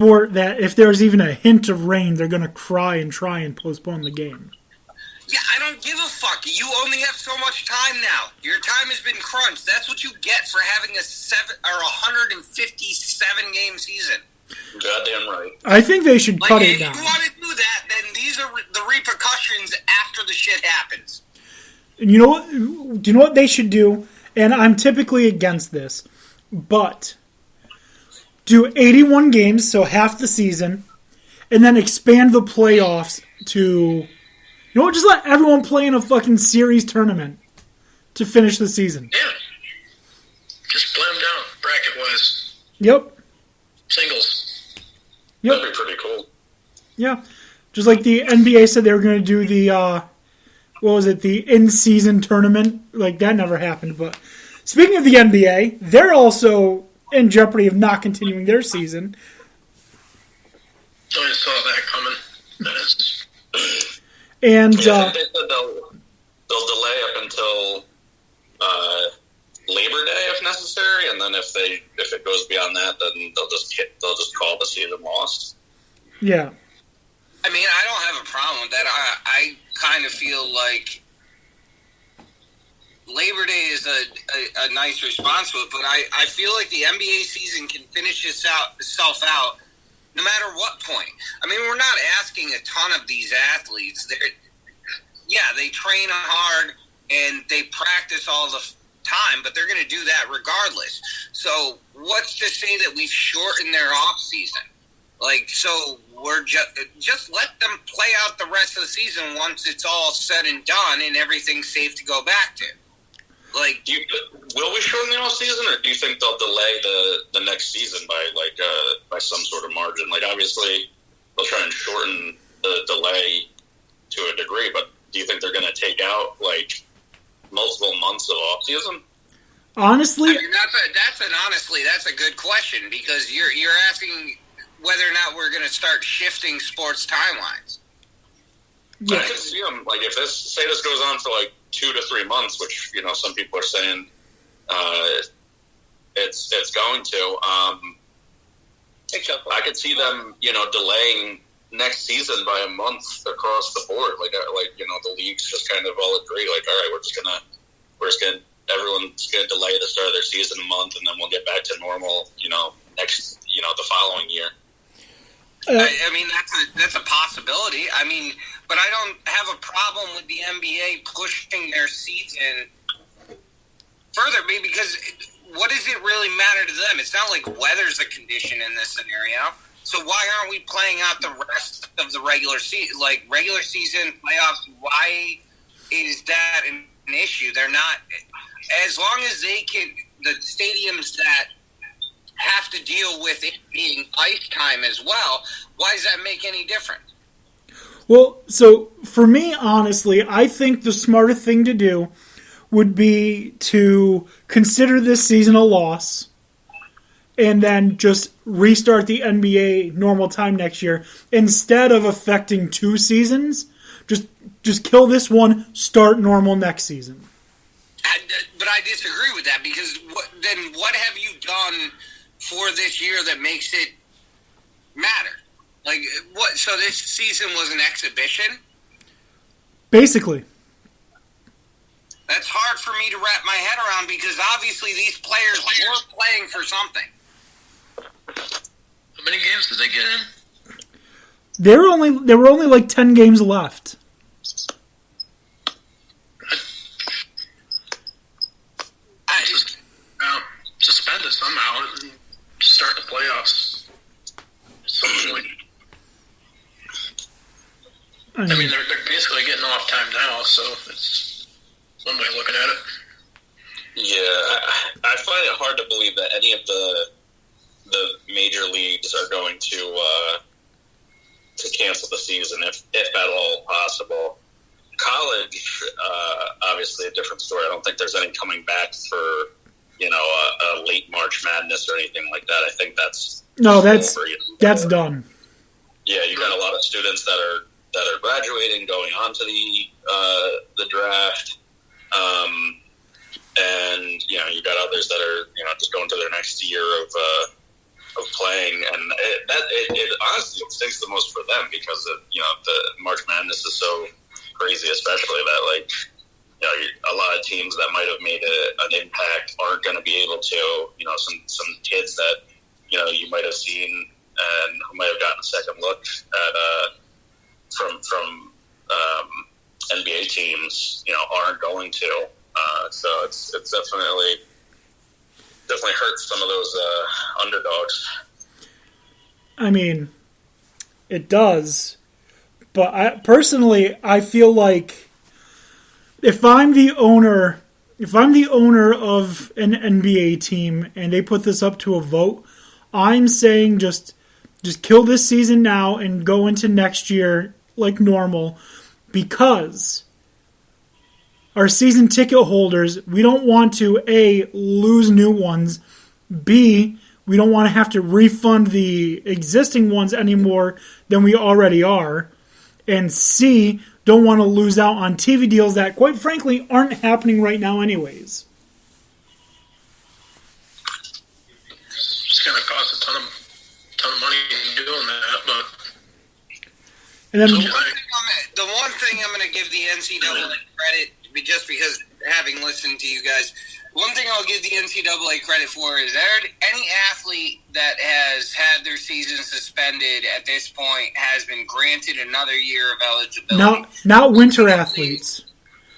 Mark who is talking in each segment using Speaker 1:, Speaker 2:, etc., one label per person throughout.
Speaker 1: Or that if there's even a hint of rain, they're going to cry and try and postpone the game.
Speaker 2: Yeah, I don't give a fuck. You only have so much time now. Your time has been crunched. That's what you get for having a 157 game season.
Speaker 3: Goddamn right.
Speaker 1: I think they should cut it down.
Speaker 2: If you want to do that, then these are the repercussions after the shit happens.
Speaker 1: And you know what? Do you know what they should do? And I'm typically against this, but do 81 games, so half the season, and then expand the playoffs to, you know what, just let everyone play in a fucking series tournament to finish the season.
Speaker 4: Yeah. Just play them down, bracket-wise.
Speaker 1: Yep.
Speaker 4: Singles.
Speaker 1: Yep.
Speaker 3: That'd be pretty cool.
Speaker 1: Yeah. Just like the NBA said they were going to do the, the in-season tournament. Like, that never happened. But speaking of the NBA, they're also in jeopardy of not continuing their season.
Speaker 4: I saw that coming.
Speaker 1: And
Speaker 3: they said they'll delay up until Labor Day if necessary, and then if it goes beyond that, then they'll just call the season lost.
Speaker 1: Yeah.
Speaker 2: I mean, I don't have a problem with that. I kind of feel like Labor Day is a nice response to it, but I feel like the NBA season can finish itself out no matter what point. I mean, we're not asking a ton of these athletes. They train hard and they practice all the time, but they're going to do that regardless. So what's to say that we've shortened their off season? So we're just let them play out the rest of the season once it's all said and done and everything's safe to go back to.
Speaker 3: Will we shorten the off season, or do you think they'll delay the next season by some sort of margin? Obviously they'll try and shorten the delay to a degree, but do you think they're going to take out multiple months of off season?
Speaker 1: Honestly,
Speaker 2: I mean, that's a good question, because you're asking whether or not we're going to start shifting sports timelines.
Speaker 1: Yeah.
Speaker 3: I could see them if this goes on for 2 to 3 months, which some people are saying it's going to. I could see them delaying next season by a month across the board. The leagues just kind of all agree. All right, everyone's gonna delay the start of their season a month, and then we'll get back to normal. Next the following year.
Speaker 2: I mean, that's a possibility. I mean, but I don't have a problem with the NBA pushing their season further, because what does it really matter to them? It's not like weather's a condition in this scenario. So why aren't we playing out the rest of the regular season, regular season playoffs? Why is that an issue? They're not, as long as they can, the stadiums that have to deal with it being ice time as well, why does that make any difference?
Speaker 1: Well, so for me, honestly, I think the smarter thing to do would be to consider this season a loss and then just restart the NBA normal time next year instead of affecting 2 seasons. Just kill this one, start normal next season.
Speaker 2: But I disagree with that, because then what have you done for this year that makes it matter? What? So this season was an exhibition?
Speaker 1: Basically.
Speaker 2: That's hard for me to wrap my head around, because obviously these players were playing for something.
Speaker 4: How many games did they get in?
Speaker 1: There were only 10 games left.
Speaker 4: Suspend it somehow and start the playoffs at some point. I mean, they're basically getting off time now, so it's one way of looking at it.
Speaker 3: Yeah, I find it hard to believe that any of the major leagues are going to cancel the season, if at all possible. College, obviously a different story. I don't think there's any coming back for a late March Madness or anything like that. I think that's
Speaker 1: that's done.
Speaker 3: Yeah, you got a lot of students that are graduating, going on to the draft, and you got others that are just going to their next year of playing, and it honestly stinks the most for them because the March Madness is so crazy, especially that like a lot of teams that might have made an impact aren't going to be able to. Some kids that you might have seen and who might have gotten a second look at from NBA teams, aren't going to. So it's definitely hurts some of those underdogs.
Speaker 1: I mean, it does, but I feel like if I'm the owner of an NBA team and they put this up to a vote, I'm saying just kill this season now and go into next year like normal, because our season ticket holders, we don't want to A, lose new ones, B, we don't want to have to refund the existing ones any more than we already are, and C, don't want to lose out on TV deals that, quite frankly, aren't happening right now anyways.
Speaker 4: It's going to cost a ton of money doing that, but...
Speaker 1: And then,
Speaker 2: the one thing I'm going to give the NCAA credit, just because having listened to you guys, one thing I'll give the NCAA credit for is any athlete that has had their season suspended at this point has been granted another year of eligibility.
Speaker 1: Not winter athletes.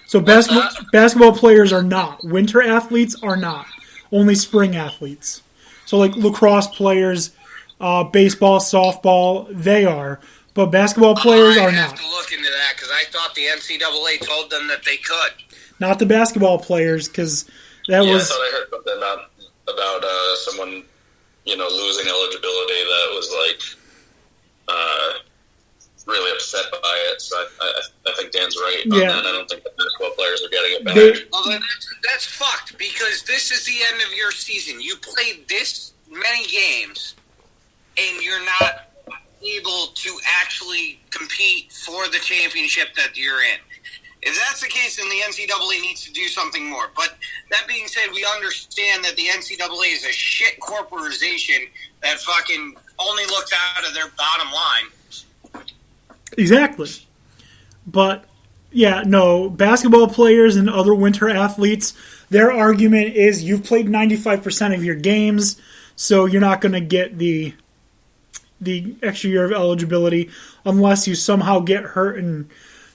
Speaker 1: So basketball players are not. Winter athletes are not. Only spring athletes. So like lacrosse players, baseball, softball, they are. But basketball players are not.
Speaker 2: I have to look into that because I thought the NCAA told them that they could.
Speaker 1: Not the basketball players, because that was...
Speaker 3: I thought I heard something about someone, losing eligibility that was really upset by it. So I think Dan's right on that. I don't think the basketball players are getting it back.
Speaker 2: Well, that's fucked, because this is the end of your season. You played this many games, and you're not able to actually compete for the championship that you're in. If that's the case, then the NCAA needs to do something more. But that being said, we understand that the NCAA is a shit corporation that fucking only looks out of their bottom line.
Speaker 1: Exactly. But, basketball players and other winter athletes, their argument is you've played 95% of your games, so you're not going to get the extra year of eligibility unless you somehow get hurt and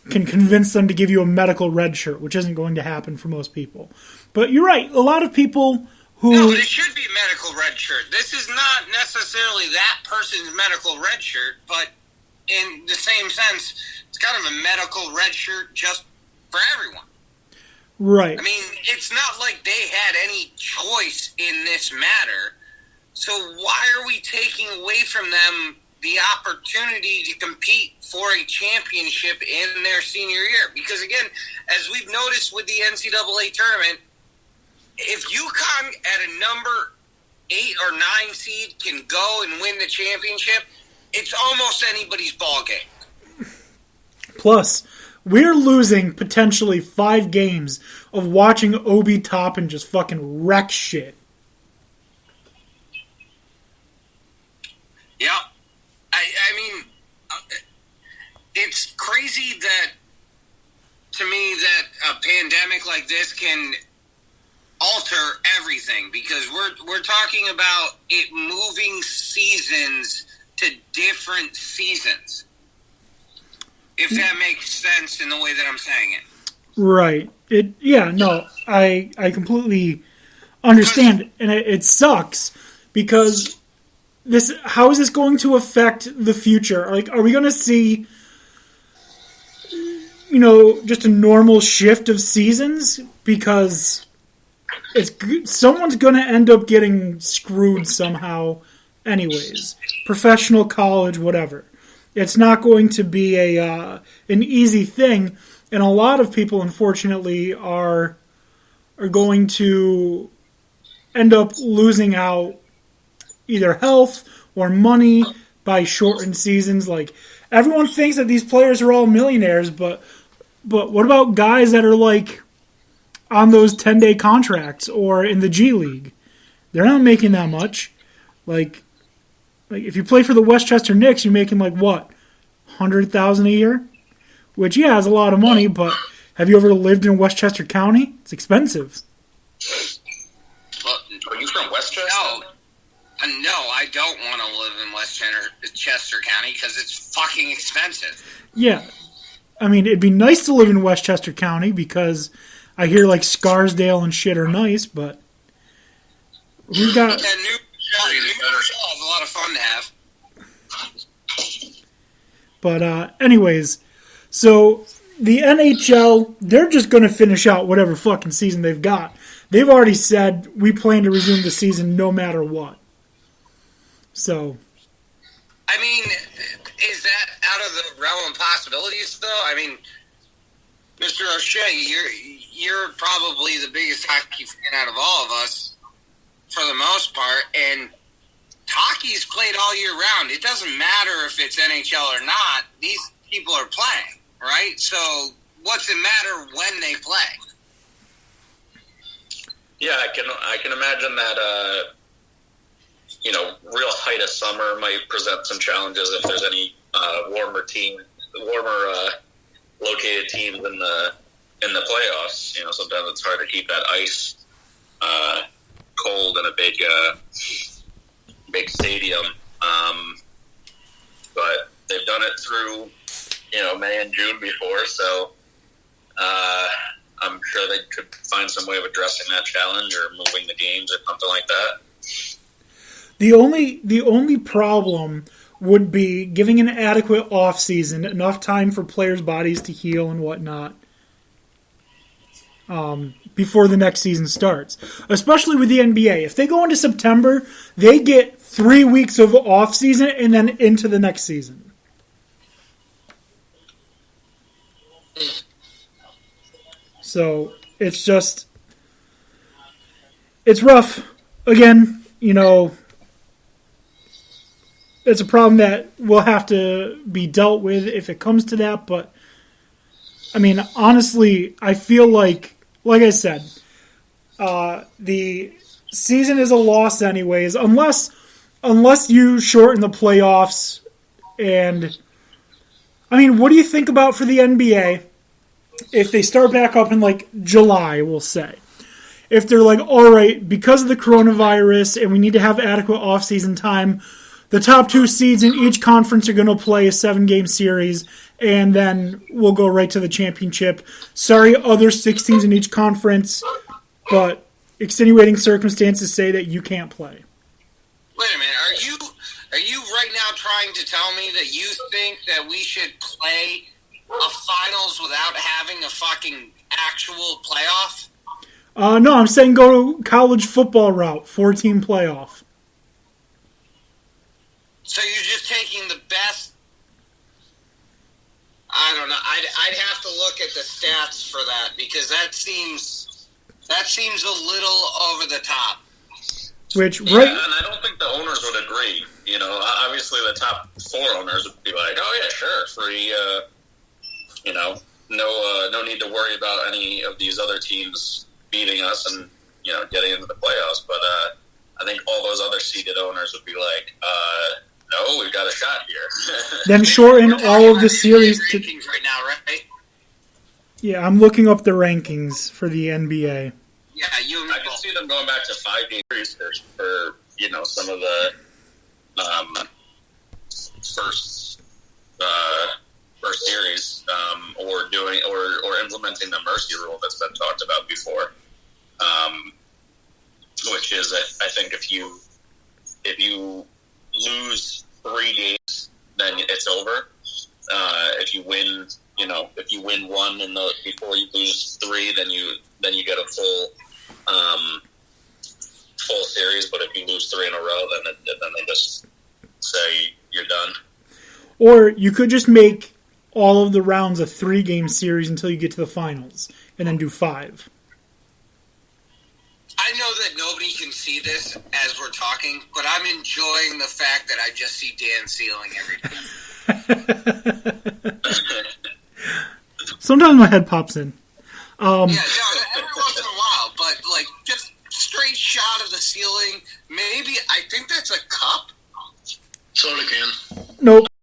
Speaker 1: can convince them to give you a medical red shirt, which isn't going to happen for most people. But you're right, a lot of people who...
Speaker 2: No, but it should be medical red shirt. This is not necessarily that person's medical red shirt, but in the same sense, it's kind of a medical red shirt just for everyone.
Speaker 1: Right.
Speaker 2: I mean, it's not like they had any choice in this matter. So why are we taking away from them the opportunity to compete for a championship in their senior year? Because, again, as we've noticed with the NCAA tournament, if UConn at a number 8 or 9 seed can go and win the championship, it's almost anybody's ball game.
Speaker 1: Plus, we're losing potentially 5 games of watching Obi Toppin just fucking wreck shit.
Speaker 2: Yeah. I mean, it's crazy that, to me, that a pandemic like this can alter everything, because we're talking about it moving seasons to different seasons, if that makes sense in the way that I'm saying it.
Speaker 1: Right. I completely understand, and it sucks, because how is this going to affect the future? Like, are we going to see, just a normal shift of seasons? Because someone's going to end up getting screwed somehow anyways. Professional, college, whatever. It's not going to be an easy thing, and a lot of people, unfortunately, are going to end up losing out either health or money by shortened seasons. Like, everyone thinks that these players are all millionaires, but what about guys that are like on those 10-day contracts or in the G League? They're not making that much. Like, Like, if you play for the Westchester Knicks, you're making like what, $100,000 a year, which is a lot of money. But have you ever lived in Westchester County? It's expensive.
Speaker 3: Well, are you from Westchester?
Speaker 2: No, I don't want to live in Westchester County because it's fucking expensive.
Speaker 1: Yeah, I mean, it'd be nice to live in Westchester County because I hear like Scarsdale and shit are nice, but we've got.
Speaker 2: Yeah, New Rochelle is a lot of fun to have.
Speaker 1: But anyways, so the NHL, they're just going to finish out whatever fucking season they've got. They've already said we plan to resume the season no matter what. So,
Speaker 2: I mean, is that out of the realm of possibilities, though? I mean, Mr. O'Shea, you're probably the biggest hockey fan out of all of us, for the most part, and hockey's played all year round. It doesn't matter if it's NHL or not. These people are playing, right? So what's it matter when they play?
Speaker 3: Yeah, I can imagine that, real height of summer might present some challenges if there's any warmer located teams in the playoffs. Sometimes it's hard to keep that ice cold in a big stadium. But they've done it through, May and June before, so I'm sure they could find some way of addressing that challenge or moving the games or something like that.
Speaker 1: The only problem would be giving an adequate offseason, enough time for players' bodies to heal and whatnot, before the next season starts. Especially with the NBA. If they go into September, they get 3 weeks of offseason and then into the next season. So, it's rough. Again, it's a problem that will have to be dealt with if it comes to that. But, I mean, honestly, I feel like I said, the season is a loss anyways, unless you shorten the playoffs. And, I mean, what do you think about for the NBA if they start back up in, like, July, we'll say? If they're like, all right, because of the coronavirus and we need to have adequate off-season time, the top 2 seeds in each conference are going to play a 7-game series, and then we'll go right to the championship. Sorry, other 6 teams in each conference, but extenuating circumstances say that you can't play.
Speaker 2: Wait a minute, are you right now trying to tell me that you think that we should play a finals without having a fucking actual playoff?
Speaker 1: No, I'm saying go to college football route, 4-team playoff.
Speaker 2: So you're just taking the best. I don't know. I'd have to look at the stats for that because that seems a little over the top.
Speaker 1: Which
Speaker 3: yeah, and I don't think the owners would agree. Obviously the top 4 owners would be like, "Oh yeah, sure, free." No need to worry about any of these other teams beating us and getting into the playoffs. But I think all those other seeded owners would be like, no, we've got a shot here.
Speaker 1: Then shorten all of the series to
Speaker 2: right now, right?
Speaker 1: Yeah, I'm looking up the rankings for the NBA.
Speaker 2: Yeah,
Speaker 3: I can see them going back to 5-game series for some of the first series, or implementing the mercy rule that's been talked about before, which is I think if you lose 3 games, then it's over. If you win 1 before you lose 3, then you get a full series. But if you lose 3 in a row, then they just say you're done.
Speaker 1: Or you could just make all of the rounds a 3-game series until you get to the finals, and then do 5.
Speaker 2: I know that nobody can see this as we're talking, but I'm enjoying the fact that I just see Dan Sealing every day.
Speaker 1: Sometimes my head pops in.
Speaker 2: Yeah, no, every once in a while, but like just straight shot of the ceiling. Maybe I think that's a cup.
Speaker 4: Soda can.
Speaker 1: Nope.